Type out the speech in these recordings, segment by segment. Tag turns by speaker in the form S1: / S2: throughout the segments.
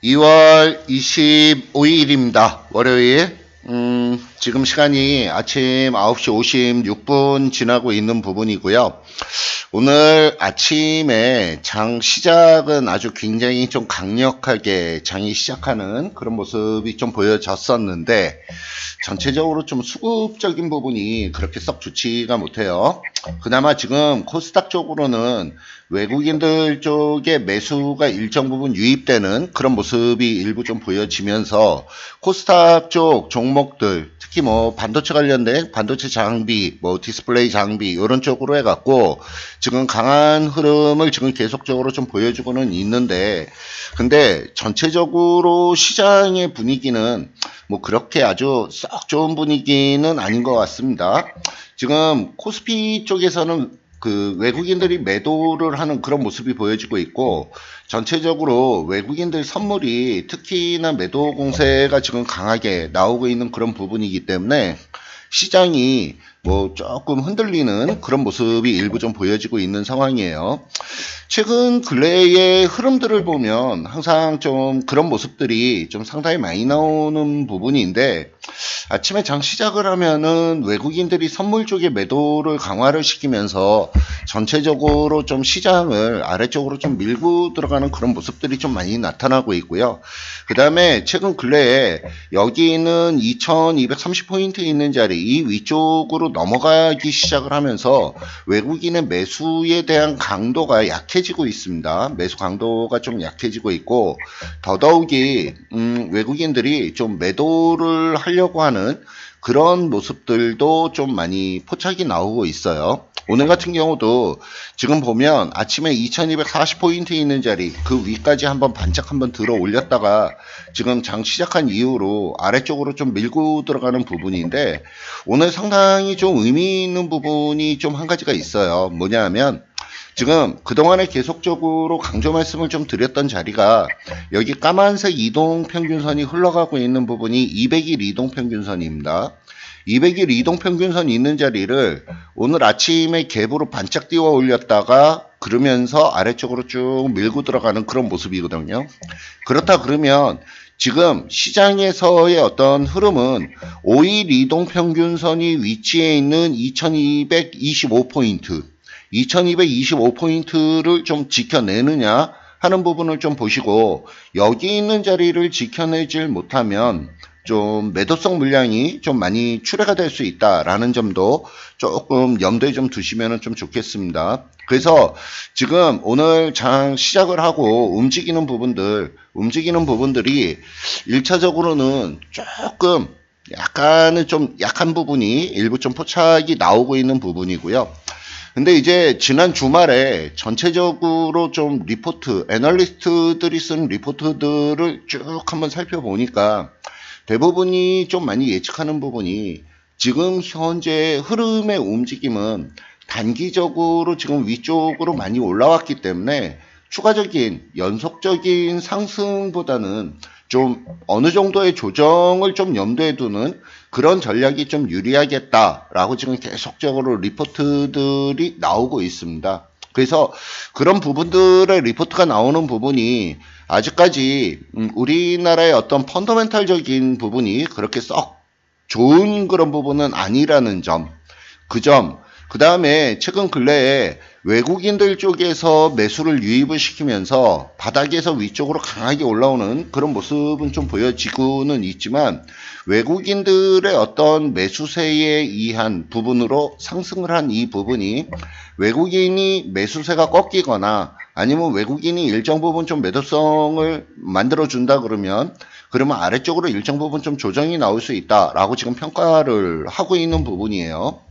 S1: 2월 25일입니다. 월요일. 지금 시간이 아침 9시 56분 지나고 있는 부분이고요. 오늘 아침에 장 시작은 아주 굉장히 좀 강력하게 장이 시작하는 그런 모습이 좀 보여졌었는데, 전체적으로 좀 수급적인 부분이 그렇게 썩 좋지가 못해요. 그나마 지금 코스닥 쪽으로는 외국인들 쪽에 매수가 일정 부분 유입되는 그런 모습이 일부 좀 보여지면서 코스닥 쪽 종목들, 특히 뭐 반도체 관련된 반도체 장비, 뭐 디스플레이 장비 이런 쪽으로 해갖고 지금 강한 흐름을 지금 계속적으로 좀 보여주고는 있는데, 근데 전체적으로 시장의 분위기는 뭐 그렇게 아주 썩 좋은 분위기는 아닌 것 같습니다. 지금 코스피 쪽에서는 그 외국인들이 매도를 하는 그런 모습이 보여지고 있고, 전체적으로 외국인들 선물이 특히나 매도 공세가 지금 강하게 나오고 있는 그런 부분이기 때문에 시장이 뭐 조금 흔들리는 그런 모습이 일부 좀 보여지고 있는 상황이에요. 최근 근래의 흐름들을 보면 항상 좀 그런 모습들이 좀 상당히 많이 나오는 부분인데, 아침에 장 시작을 하면은 외국인들이 선물 쪽에 매도를 강화를 시키면서 전체적으로 좀 시장을 아래쪽으로 좀 밀고 들어가는 그런 모습들이 좀 많이 나타나고 있고요. 그 다음에 최근 근래에 여기는 2230포인트 있는 자리 이 위쪽으로 넘어가기 시작을 하면서 외국인의 매수에 대한 강도가 약해지고 있습니다. 매수 강도가 좀 약해지고 있고, 더더욱이 외국인들이 좀 매도를 하려고 하는 그런 모습들도 좀 많이 포착이 나오고 있어요. 오늘 같은 경우도 지금 보면 아침에 2240포인트 있는 자리 그 위까지 한번 반짝 한번 들어 올렸다가 지금 장 시작한 이후로 아래쪽으로 좀 밀고 들어가는 부분인데, 오늘 상당히 좀 의미 있는 부분이 좀 한 가지가 있어요. 뭐냐 하면 지금 그동안에 계속적으로 강조 말씀을 좀 드렸던 자리가 여기 까만색 이동평균선이 흘러가고 있는 부분이 200일 이동평균선입니다. 200일 이동평균선 있는 자리를 오늘 아침에 갭으로 반짝 띄워 올렸다가 그러면서 아래쪽으로 쭉 밀고 들어가는 그런 모습이거든요. 그렇다 그러면 지금 시장에서의 어떤 흐름은 5일 이동평균선이 위치해 있는 2225포인트 2225포인트를 좀 지켜내느냐 하는 부분을 좀 보시고, 여기 있는 자리를 지켜내질 못하면 좀 매도성 물량이 좀 많이 출회가 될 수 있다라는 점도 조금 염두에 좀 두시면 좀 좋겠습니다. 그래서 지금 오늘 장 시작을 하고 움직이는 부분들이 1차적으로는 조금 약간은 좀 약한 부분이 일부 좀 포착이 나오고 있는 부분이고요. 근데 이제 지난 주말에 전체적으로 좀 리포트, 애널리스트들이 쓴 리포트들을 쭉 한번 살펴보니까 대부분이 좀 많이 예측하는 부분이 지금 현재 흐름의 움직임은 단기적으로 지금 위쪽으로 많이 올라왔기 때문에 추가적인 연속적인 상승보다는 좀 어느 정도의 조정을 좀 염두에 두는 그런 전략이 좀 유리하겠다라고 지금 계속적으로 리포트들이 나오고 있습니다. 그래서 그런 부분들의 리포트가 나오는 부분이 아직까지 우리나라의 어떤 펀더멘탈적인 부분이 그렇게 썩 좋은 그런 부분은 아니라는 점, 그 다음에 최근 근래에 외국인들 쪽에서 매수를 유입을 시키면서 바닥에서 위쪽으로 강하게 올라오는 그런 모습은 좀 보여지고는 있지만, 외국인들의 어떤 매수세에 의한 부분으로 상승을 한 이 부분이 외국인이 매수세가 꺾이거나 아니면 외국인이 일정 부분 좀 매도성을 만들어준다 그러면 아래쪽으로 일정 부분 좀 조정이 나올 수 있다라고 지금 평가를 하고 있는 부분이에요.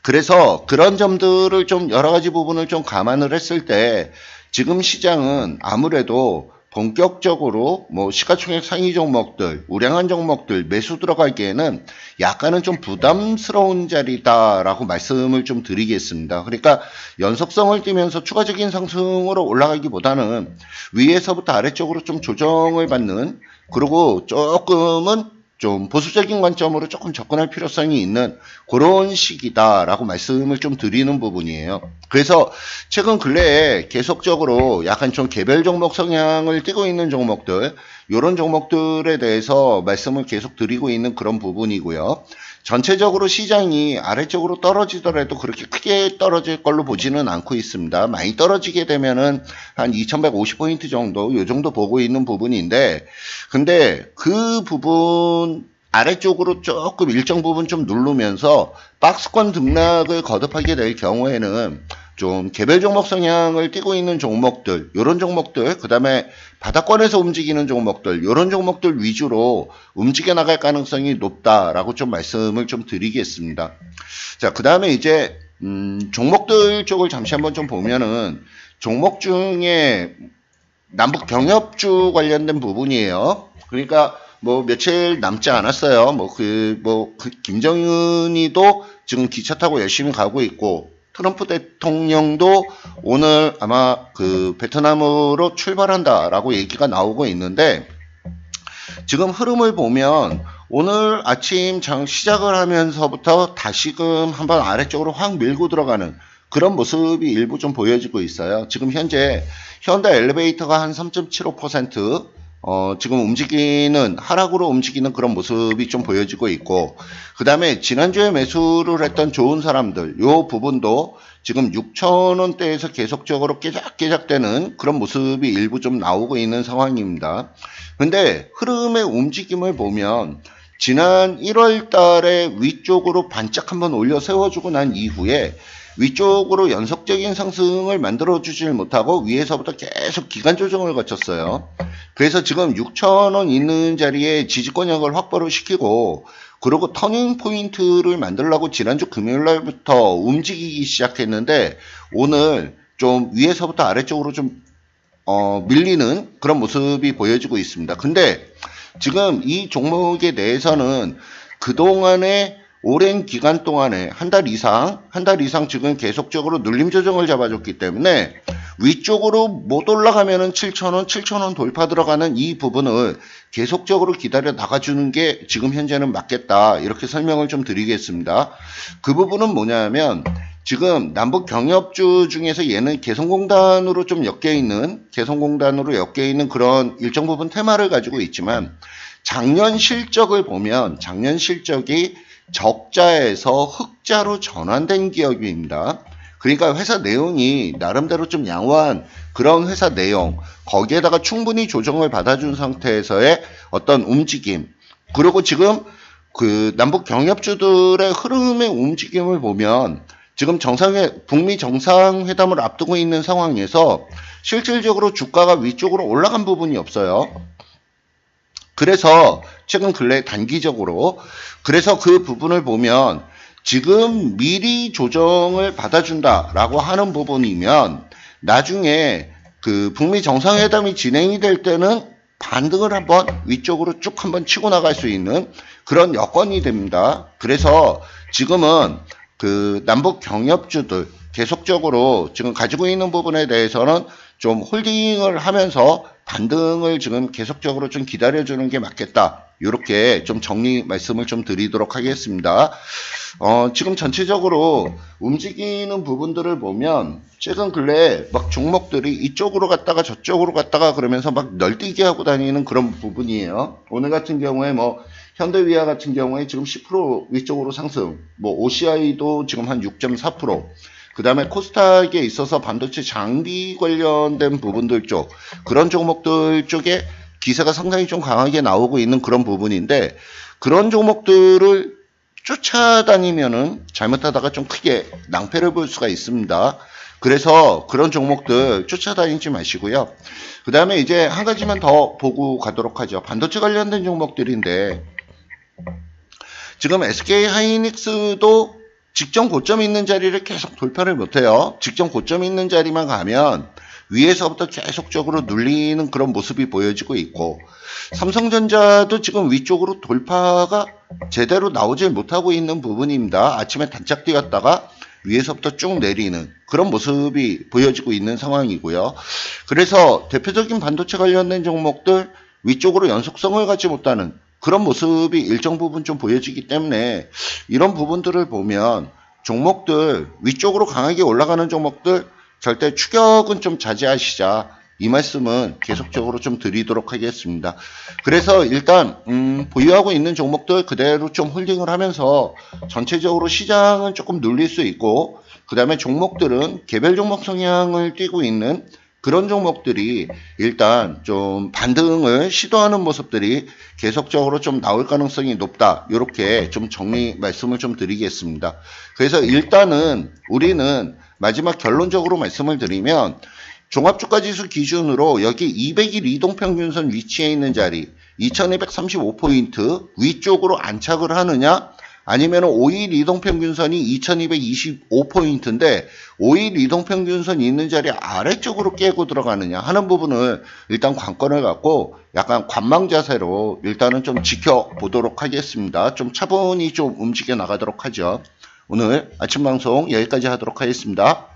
S1: 그래서 그런 점들을 좀 여러 가지 부분을 좀 감안을 했을 때 지금 시장은 아무래도 본격적으로 뭐 시가총액 상위 종목들, 우량한 종목들 매수 들어가기에는 약간은 좀 부담스러운 자리다라고 말씀을 좀 드리겠습니다. 그러니까 연속성을 띠면서 추가적인 상승으로 올라가기보다는 위에서부터 아래쪽으로 좀 조정을 받는, 그리고 조금은 좀 보수적인 관점으로 조금 접근할 필요성이 있는 그런 시기다라고 말씀을 좀 드리는 부분이에요. 그래서 최근 근래에 계속적으로 약간 좀 개별 종목 성향을 띠고 있는 종목들, 이런 종목들에 대해서 말씀을 계속 드리고 있는 그런 부분이고요. 전체적으로 시장이 아래쪽으로 떨어지더라도 그렇게 크게 떨어질 걸로 보지는 않고 있습니다. 많이 떨어지게 되면은 한 2150포인트 정도, 요 정도 보고 있는 부분인데, 근데 그 부분 아래쪽으로 조금 일정 부분 좀 누르면서 박스권 등락을 거듭하게 될 경우에는 좀 개별 종목 성향을 띠고 있는 종목들, 요런 종목들, 그 다음에 바닥권에서 움직이는 종목들, 요런 종목들 위주로 움직여 나갈 가능성이 높다라고 좀 말씀을 좀 드리겠습니다. 자, 그 다음에 이제 종목들 쪽을 잠시 한번 좀 보면은 종목 중에 남북 경협주 관련된 부분이에요. 그러니까 뭐 며칠 남지 않았어요. 김정은이도 지금 기차 타고 열심히 가고 있고, 트럼프 대통령도 오늘 아마 그 베트남으로 출발한다라고 얘기가 나오고 있는데, 지금 흐름을 보면 오늘 아침 장 시작을 하면서부터 다시금 한번 아래쪽으로 확 밀고 들어가는 그런 모습이 일부 좀 보여지고 있어요. 지금 현재 현대 엘리베이터가 한 3.75% 지금 하락으로 움직이는 그런 모습이 좀 보여지고 있고, 그 다음에 지난주에 매수를 했던 좋은 사람들, 요 부분도 지금 6,000원대에서 계속적으로 깨작깨작되는 그런 모습이 일부 좀 나오고 있는 상황입니다. 근데 흐름의 움직임을 보면 지난 1월 달에 위쪽으로 반짝 한번 올려 세워주고 난 이후에 위쪽으로 연속적인 상승을 만들어주질 못하고 위에서부터 계속 기간 조정을 거쳤어요. 그래서 지금 6,000원 있는 자리에 지지권역을 확보를 시키고, 그리고 터닝 포인트를 만들려고 지난주 금요일날부터 움직이기 시작했는데, 오늘 좀 위에서부터 아래쪽으로 좀 밀리는 그런 모습이 보여지고 있습니다. 근데 지금 이 종목에 대해서는 그동안에 오랜 기간 동안에 한 달 이상 지금 계속적으로 눌림 조정을 잡아줬기 때문에 위쪽으로 못 올라가면은 7,000원 돌파 들어가는 이 부분을 계속적으로 기다려 나가주는 게 지금 현재는 맞겠다, 이렇게 설명을 좀 드리겠습니다. 그 부분은 뭐냐면 지금 남북 경협주 중에서 얘는 개성공단으로 엮여 있는 그런 일정 부분 테마를 가지고 있지만, 작년 실적을 보면 작년 실적이 적자에서 흑자로 전환된 기업입니다. 그러니까 회사 내용이 나름대로 좀 양호한 그런 회사 내용, 거기에다가 충분히 조정을 받아준 상태에서의 어떤 움직임, 그리고 지금 그 남북 경협주들의 흐름의 움직임을 보면 지금 북미 정상회담을 앞두고 있는 상황에서 실질적으로 주가가 위쪽으로 올라간 부분이 없어요. 그래서 최근 근래 단기적으로, 그래서 그 부분을 보면 지금 미리 조정을 받아준다라고 하는 부분이면 나중에 그 북미 정상회담이 진행이 될 때는 반등을 한번 위쪽으로 쭉 한번 치고 나갈 수 있는 그런 여건이 됩니다. 그래서 지금은 그 남북 경협주들 계속적으로 지금 가지고 있는 부분에 대해서는 좀 홀딩을 하면서 반등을 지금 계속적으로 좀 기다려주는 게 맞겠다, 이렇게 좀 정리 말씀을 좀 드리도록 하겠습니다. 지금 전체적으로 움직이는 부분들을 보면 최근 근래에 막 종목들이 이쪽으로 갔다가 저쪽으로 갔다가 그러면서 막 널뛰기 하고 다니는 그런 부분이에요. 오늘 같은 경우에 현대위아 같은 경우에 지금 10% 위쪽으로 상승, OCI도 지금 한 6.4%, 그 다음에 코스닥에 있어서 반도체 장비 관련된 부분들 쪽, 그런 종목들 쪽에 기세가 상당히 좀 강하게 나오고 있는 그런 부분인데, 그런 종목들을 쫓아다니면은 잘못하다가 좀 크게 낭패를 볼 수가 있습니다. 그래서 그런 종목들 쫓아다니지 마시고요. 그 다음에 이제 한 가지만 더 보고 가도록 하죠. 반도체 관련된 종목들인데, 지금 SK 하이닉스도 직전 고점 있는 자리를 계속 돌파를 못해요. 직전 고점 있는 자리만 가면 위에서부터 계속적으로 눌리는 그런 모습이 보여지고 있고, 삼성전자도 지금 위쪽으로 돌파가 제대로 나오질 못하고 있는 부분입니다. 아침에 단짝 뛰었다가 위에서부터 쭉 내리는 그런 모습이 보여지고 있는 상황이고요. 그래서 대표적인 반도체 관련된 종목들 위쪽으로 연속성을 갖지 못하는 그런 모습이 일정 부분 좀 보여지기 때문에 이런 부분들을 보면 종목들 위쪽으로 강하게 올라가는 종목들 절대 추격은 좀 자제하시자, 이 말씀은 계속적으로 좀 드리도록 하겠습니다. 그래서 일단 보유하고 있는 종목들 그대로 좀 홀딩을 하면서 전체적으로 시장은 조금 눌릴 수 있고, 그 다음에 종목들은 개별 종목 성향을 띠고 있는 그런 종목들이 일단 좀 반등을 시도하는 모습들이 계속적으로 좀 나올 가능성이 높다, 이렇게 좀 정리 말씀을 좀 드리겠습니다. 그래서 일단은 우리는 마지막 결론적으로 말씀을 드리면, 종합주가지수 기준으로 여기 200일 이동평균선 위치에 있는 자리 2235포인트 위쪽으로 안착을 하느냐, 아니면 5일 이동평균선이 2225포인트인데 5일 이동평균선이 있는 자리 아래쪽으로 깨고 들어가느냐 하는 부분을 일단 관건을 갖고 약간 관망 자세로 일단은 좀 지켜보도록 하겠습니다. 좀 차분히 좀 움직여 나가도록 하죠. 오늘 아침 방송 여기까지 하도록 하겠습니다.